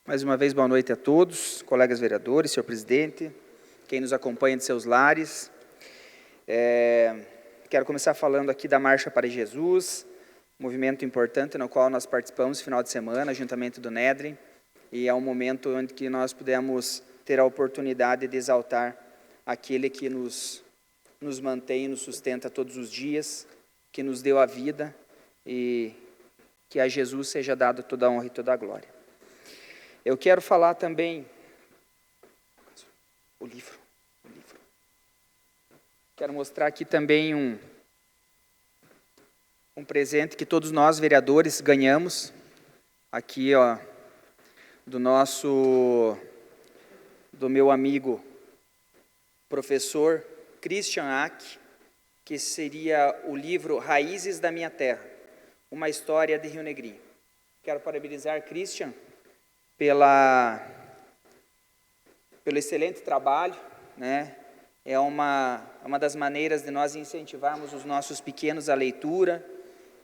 Mais uma vez, boa noite a todos, colegas vereadores, senhor presidente, quem nos acompanha de seus lares. Quero começar falando aqui da Marcha para Jesus, movimento importante no qual nós participamos no final de semana, juntamente do NEDRE, e é um momento onde que nós pudemos ter a oportunidade de exaltar aquele que nos mantém e nos sustenta todos os dias, que nos deu a vida, e que a Jesus seja dado toda a honra e toda a glória. Eu quero falar também o livro. Quero mostrar aqui também um presente que todos nós, vereadores, ganhamos. Aqui, ó, do meu amigo, professor Christian Ack, que seria o livro Raízes da Minha Terra, uma história de Rio Negrinho. Quero parabenizar Christian pelo excelente trabalho, né? É uma das maneiras de nós incentivarmos os nossos pequenos à leitura,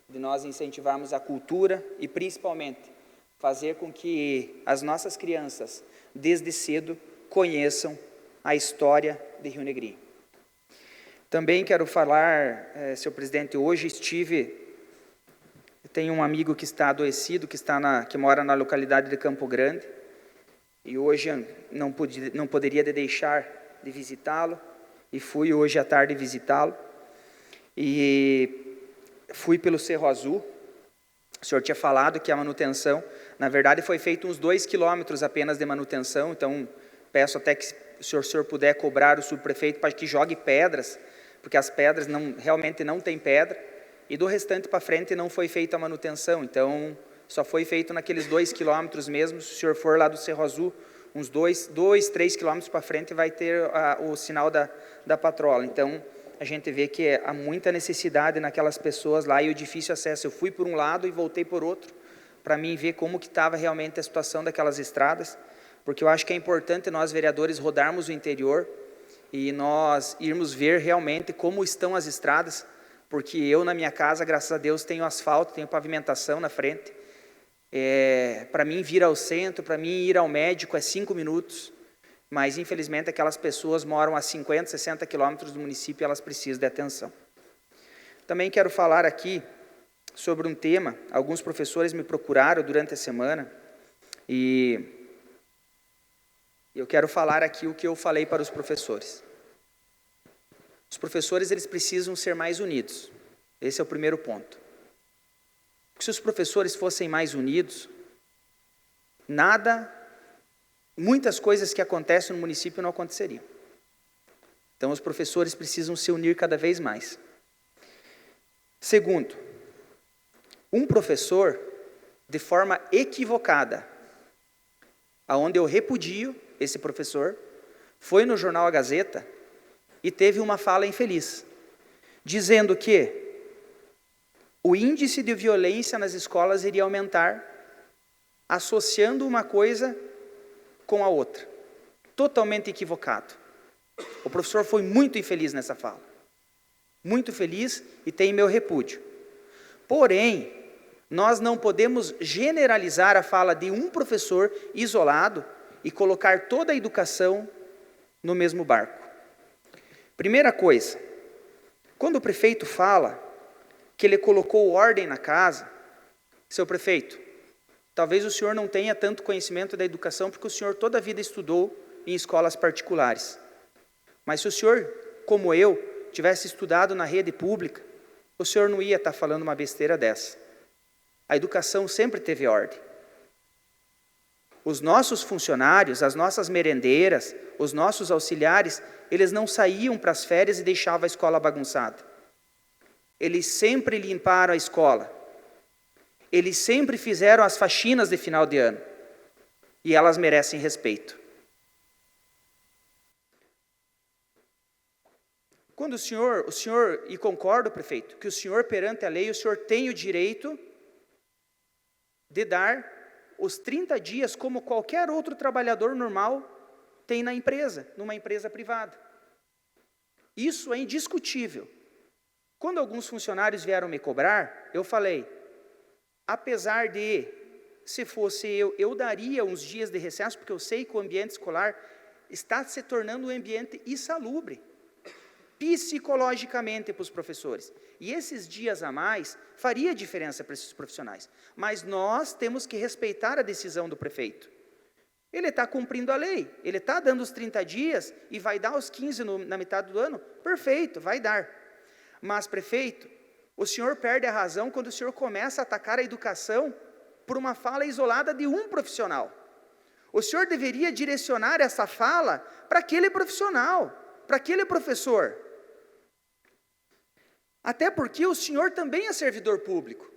de nós incentivarmos a cultura e, principalmente, fazer com que as nossas crianças, desde cedo, conheçam a história de Rio Negrinho. Também quero falar, senhor presidente, hoje tenho um amigo que está adoecido, que mora na localidade de Campo Grande, e hoje não poderia deixar de visitá-lo, e fui hoje à tarde visitá-lo, e fui pelo Cerro Azul. O senhor tinha falado que a manutenção, na verdade, foi feito uns 2 quilômetros apenas de manutenção, então peço até que o senhor puder cobrar o subprefeito para que jogue pedras, porque as pedras realmente não tem pedra, e do restante para frente não foi feita a manutenção, então só foi feito naqueles 2 quilômetros mesmo. Se o senhor for lá do Cerro Azul, uns 3 quilômetros para frente vai ter o sinal da patrola. Então, a gente vê que há muita necessidade naquelas pessoas lá e o difícil acesso. Eu fui por um lado e voltei por outro, para mim ver como que estava realmente a situação daquelas estradas, porque eu acho que é importante nós, vereadores, rodarmos o interior e nós irmos ver realmente como estão as estradas, porque eu, na minha casa, graças a Deus, tenho asfalto, tenho pavimentação na frente. Para mim, vir ao centro, para mim, ir ao médico é 5 minutos, mas, infelizmente, aquelas pessoas moram a 50, 60 quilômetros do município e elas precisam de atenção. Também quero falar aqui sobre um tema. Alguns professores me procuraram durante a semana e eu quero falar aqui o que eu falei para os professores. Os professores, eles precisam ser mais unidos. Esse é o primeiro ponto. Porque se os professores fossem mais unidos, muitas coisas que acontecem no município não aconteceriam. Então, os professores precisam se unir cada vez mais. Segundo, um professor, de forma equivocada, aonde eu repudio esse professor, foi no jornal A Gazeta e teve uma fala infeliz, dizendo que o índice de violência nas escolas iria aumentar, associando uma coisa com a outra. Totalmente equivocado. O professor foi muito infeliz nessa fala. Muito feliz e tem meu repúdio. Porém, nós não podemos generalizar a fala de um professor isolado e colocar toda a educação no mesmo barco. Primeira coisa, quando o prefeito fala que ele colocou ordem na casa, seu prefeito, talvez o senhor não tenha tanto conhecimento da educação, porque o senhor toda a vida estudou em escolas particulares. Mas se o senhor, como eu, tivesse estudado na rede pública, o senhor não ia estar falando uma besteira dessa. A educação sempre teve ordem. Os nossos funcionários, as nossas merendeiras, os nossos auxiliares, eles não saíam para as férias e deixavam a escola bagunçada. Eles sempre limparam a escola. Eles sempre fizeram as faxinas de final de ano. E elas merecem respeito. Quando o senhor, e concordo, prefeito, que o senhor, perante a lei, o senhor tem o direito de dar os 30 dias como qualquer outro trabalhador normal tem na empresa, numa empresa privada. Isso é indiscutível. Quando alguns funcionários vieram me cobrar, eu falei, apesar de se fosse eu daria uns dias de recesso, porque eu sei que o ambiente escolar está se tornando um ambiente insalubre, psicologicamente para os professores. E esses dias a mais faria diferença para esses profissionais. Mas nós temos que respeitar a decisão do prefeito. Ele está cumprindo a lei, ele está dando os 30 dias e vai dar os 15 na metade do ano, perfeito, vai dar. Mas, prefeito, o senhor perde a razão quando o senhor começa a atacar a educação por uma fala isolada de um profissional. O senhor deveria direcionar essa fala para aquele profissional, para aquele professor. Até porque o senhor também é servidor público.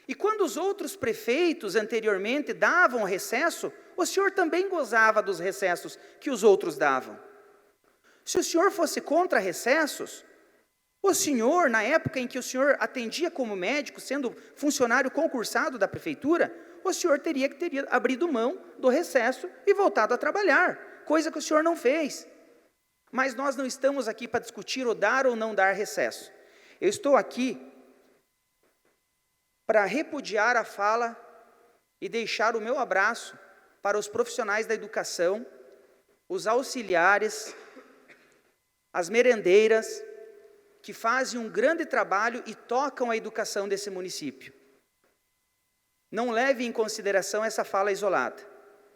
E quando os outros prefeitos anteriormente davam recesso, o senhor também gozava dos recessos que os outros davam. Se o senhor fosse contra recessos, o senhor, na época em que o senhor atendia como médico, sendo funcionário concursado da prefeitura, o senhor teria que ter abrido mão do recesso e voltado a trabalhar, coisa que o senhor não fez. Mas nós não estamos aqui para discutir o dar ou não dar recesso. Eu estou aqui para repudiar a fala e deixar o meu abraço para os profissionais da educação, os auxiliares, as merendeiras, que fazem um grande trabalho e tocam a educação desse município. Não leve em consideração essa fala isolada.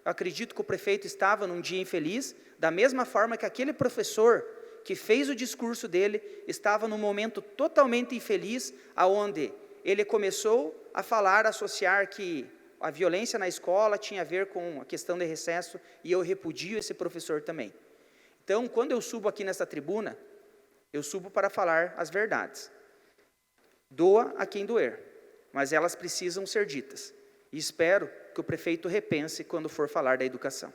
Eu acredito que o prefeito estava num dia infeliz, da mesma forma que aquele professor que fez o discurso dele estava num momento totalmente infeliz, aonde ele começou a falar, a associar que a violência na escola tinha a ver com a questão de recesso, e eu repudio esse professor também. Então, quando eu subo aqui nessa tribuna, eu subo para falar as verdades. Doa a quem doer, mas elas precisam ser ditas. E espero que o prefeito repense quando for falar da educação.